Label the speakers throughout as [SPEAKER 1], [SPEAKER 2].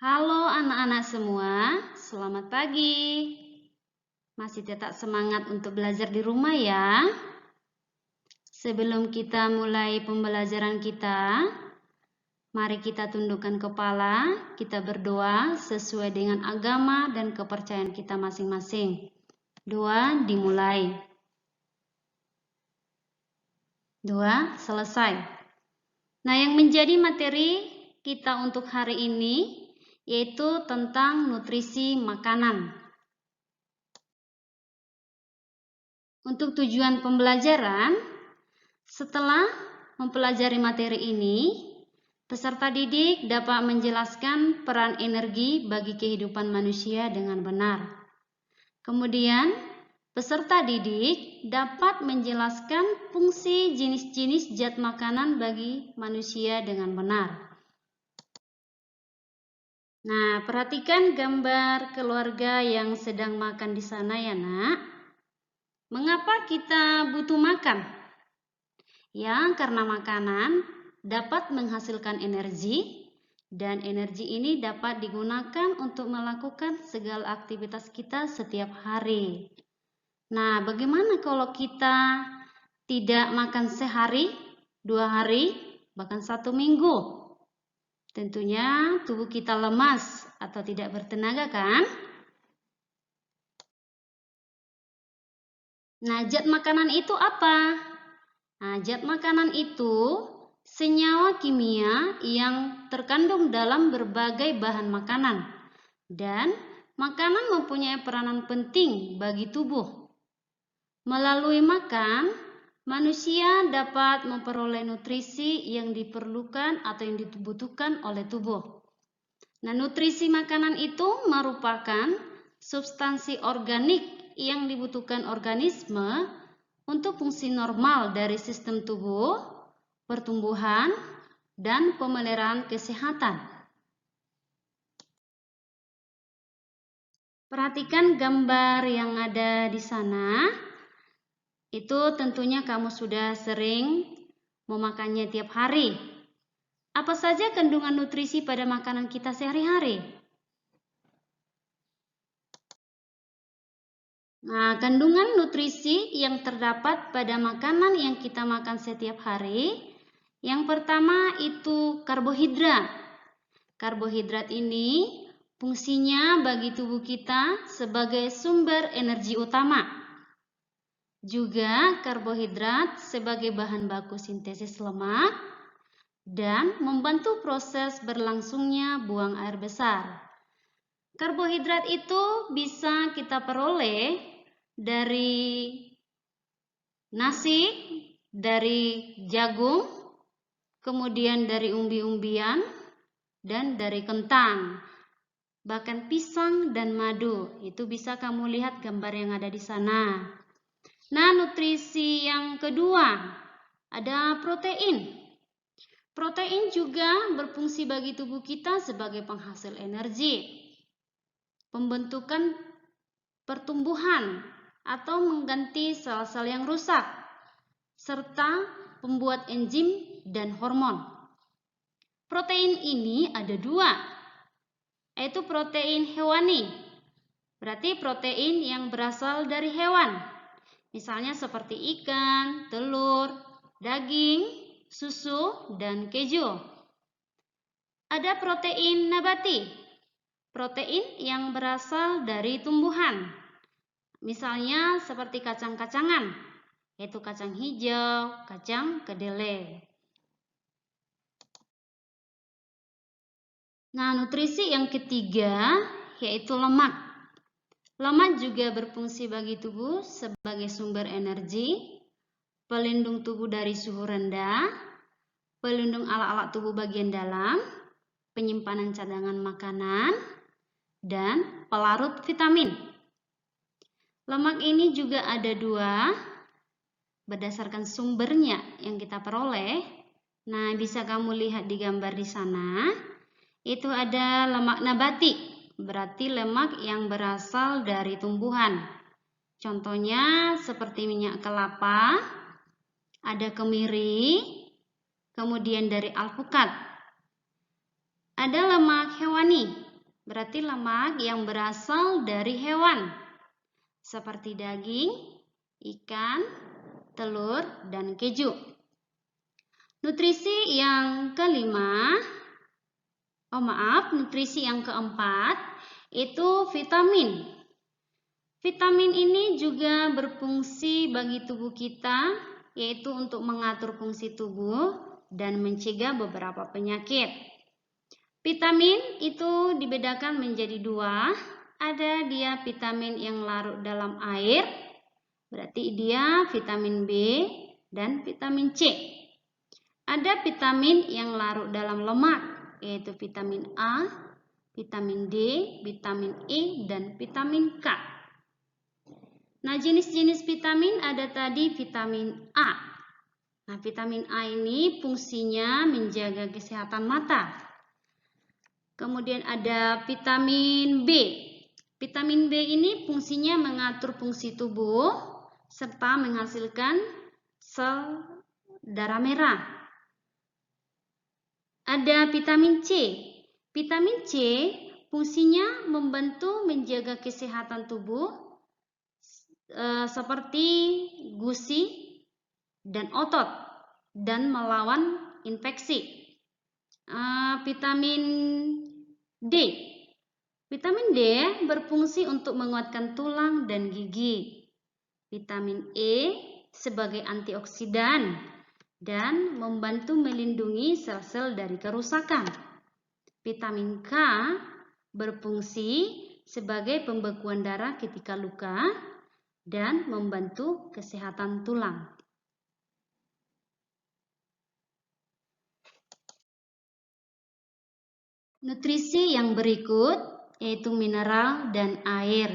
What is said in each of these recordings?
[SPEAKER 1] Halo anak-anak semua, selamat pagi. Masih tetap semangat untuk belajar di rumah ya. Sebelum kita mulai pembelajaran kita, mari kita tundukkan kepala, kita berdoa sesuai dengan agama dan kepercayaan kita masing-masing. Doa dimulai. Doa selesai. Nah, yang menjadi materi kita untuk hari ini yaitu tentang nutrisi makanan. Untuk tujuan pembelajaran, setelah mempelajari materi ini, peserta didik dapat menjelaskan peran energi bagi kehidupan manusia dengan benar. Kemudian, peserta didik dapat menjelaskan fungsi jenis-jenis zat makanan bagi manusia dengan benar. Nah, perhatikan gambar keluarga yang sedang makan di sana ya, Nak. Mengapa kita butuh makan? Ya, karena makanan dapat menghasilkan energi dan energi ini dapat digunakan untuk melakukan segala aktivitas kita setiap hari. Nah, bagaimana kalau kita tidak makan sehari, 2 hari, bahkan 1 minggu? Tentunya tubuh kita lemas atau tidak bertenaga kan? Nah, zat makanan itu apa? Nah, zat makanan itu senyawa kimia yang terkandung dalam berbagai bahan makanan. Dan makanan mempunyai peranan penting bagi tubuh. Melalui makan, manusia dapat memperoleh nutrisi yang diperlukan atau yang dibutuhkan oleh tubuh. Nah, nutrisi makanan itu merupakan substansi organik yang dibutuhkan organisme untuk fungsi normal dari sistem tubuh, pertumbuhan, dan pemeliharaan kesehatan. Perhatikan gambar yang ada di sana. Itu tentunya kamu sudah sering memakannya tiap hari. Apa saja kandungan nutrisi pada makanan kita sehari-hari? Nah, kandungan nutrisi yang terdapat pada makanan yang kita makan setiap hari, yang pertama itu karbohidrat. Karbohidrat ini fungsinya bagi tubuh kita sebagai sumber energi utama. Juga karbohidrat sebagai bahan baku sintesis lemak dan membantu proses berlangsungnya buang air besar. Karbohidrat itu bisa kita peroleh dari nasi, dari jagung, kemudian dari umbi-umbian, dan dari kentang. Bahkan pisang dan madu, itu bisa kamu lihat gambar yang ada di sana. Nah, nutrisi yang kedua, ada protein. Protein juga berfungsi bagi tubuh kita sebagai penghasil energi, pembentukan pertumbuhan atau mengganti sel-sel yang rusak, serta pembuat enzim dan hormon. Protein ini ada 2, yaitu protein hewani. Berarti protein yang berasal dari hewan. Misalnya seperti ikan, telur, daging, susu, dan keju. Ada protein nabati. Protein yang berasal dari tumbuhan. Misalnya seperti kacang-kacangan, yaitu kacang hijau, kacang kedelai. Nah, nutrisi yang ketiga yaitu lemak. Lemak juga berfungsi bagi tubuh sebagai sumber energi, pelindung tubuh dari suhu rendah, pelindung alat-alat tubuh bagian dalam, penyimpanan cadangan makanan, dan pelarut vitamin. Lemak ini juga ada 2 berdasarkan sumbernya yang kita peroleh. Nah, bisa kamu lihat di gambar di sana. Itu ada lemak nabati, berarti lemak yang berasal dari tumbuhan. Contohnya seperti minyak kelapa, ada kemiri, kemudian dari alpukat. Ada lemak hewani, berarti lemak yang berasal dari hewan, seperti daging, ikan, telur, dan keju. Nutrisi yang kelima, nutrisi yang keempat itu vitamin. Vitamin ini juga berfungsi bagi tubuh kita, yaitu untuk mengatur fungsi tubuh dan mencegah beberapa penyakit. Vitamin itu dibedakan menjadi dua. Ada dia vitamin yang larut dalam air, berarti dia vitamin B dan vitamin C. Ada vitamin yang larut dalam lemak, yaitu vitamin A, vitamin D, vitamin E, dan vitamin K. Nah, jenis-jenis vitamin ada tadi vitamin A. Nah, vitamin A ini fungsinya menjaga kesehatan mata. Kemudian ada vitamin B. Vitamin B ini fungsinya mengatur fungsi tubuh serta menghasilkan sel darah merah. Ada vitamin C. Vitamin C fungsinya membantu menjaga kesehatan tubuh seperti gusi dan otot dan melawan infeksi. Vitamin D. Vitamin D berfungsi untuk menguatkan tulang dan gigi. Vitamin E sebagai antioksidan dan membantu melindungi sel-sel dari kerusakan. Vitamin K berfungsi sebagai pembekuan darah ketika luka dan membantu kesehatan tulang. Nutrisi yang berikut yaitu mineral dan air.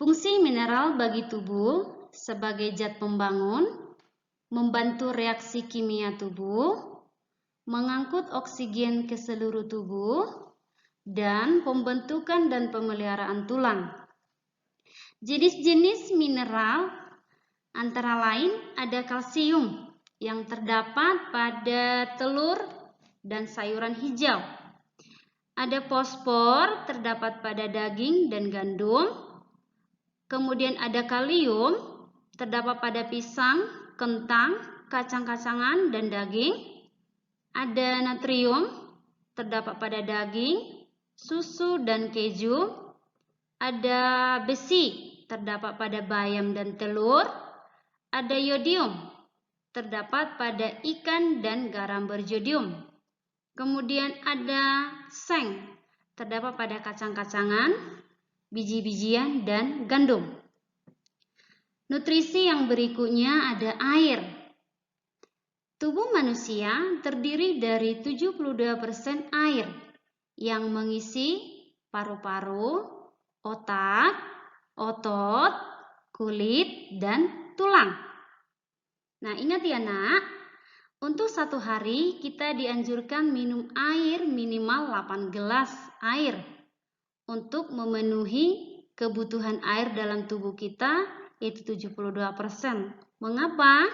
[SPEAKER 1] Fungsi mineral bagi tubuh sebagai zat pembangun, membantu reaksi kimia tubuh, mengangkut oksigen ke seluruh tubuh, dan pembentukan dan pemeliharaan tulang. Jenis-jenis mineral antara lain ada kalsium yang terdapat pada telur dan sayuran hijau. Ada fosfor terdapat pada daging dan gandum. Kemudian ada kalium terdapat pada pisang, kentang, kacang-kacangan, dan daging. Ada natrium terdapat pada daging, susu, dan keju. Ada besi terdapat pada bayam dan telur. Ada yodium terdapat pada ikan dan garam berjodium. Kemudian ada seng terdapat pada kacang-kacangan, biji-bijian, dan gandum. Nutrisi yang berikutnya ada air. Tubuh manusia terdiri dari 72% air yang mengisi paru-paru, otak, otot, kulit, dan tulang. Nah, ingat ya nak, untuk satu hari kita dianjurkan minum air minimal 8 gelas air untuk memenuhi kebutuhan air dalam tubuh kita, yaitu 72%. Mengapa?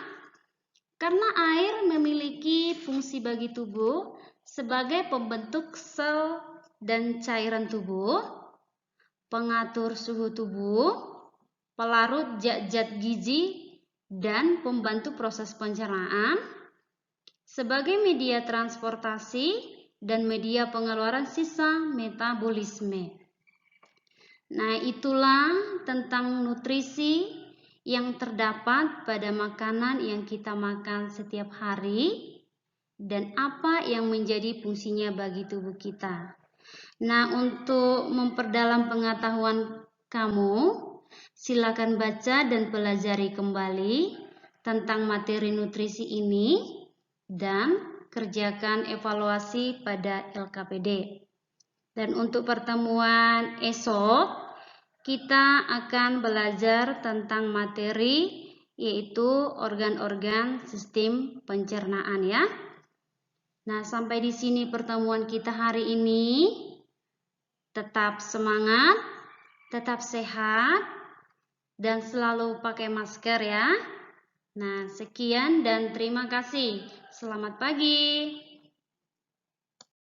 [SPEAKER 1] Karena air memiliki fungsi bagi tubuh sebagai pembentuk sel dan cairan tubuh, pengatur suhu tubuh, pelarut zat-zat gizi, dan pembantu proses pencernaan, sebagai media transportasi dan media pengeluaran sisa metabolisme. Nah, itulah tentang nutrisi yang terdapat pada makanan yang kita makan setiap hari dan apa yang menjadi fungsinya bagi tubuh kita. Nah, untuk memperdalam pengetahuan kamu, silakan baca dan pelajari kembali tentang materi nutrisi ini dan kerjakan evaluasi pada LKPD. Dan untuk pertemuan esok, kita akan belajar tentang materi yaitu organ-organ sistem pencernaan ya. Nah, sampai di sini pertemuan kita hari ini. Tetap semangat, tetap sehat, dan selalu pakai masker ya. Nah, sekian dan terima kasih. Selamat pagi.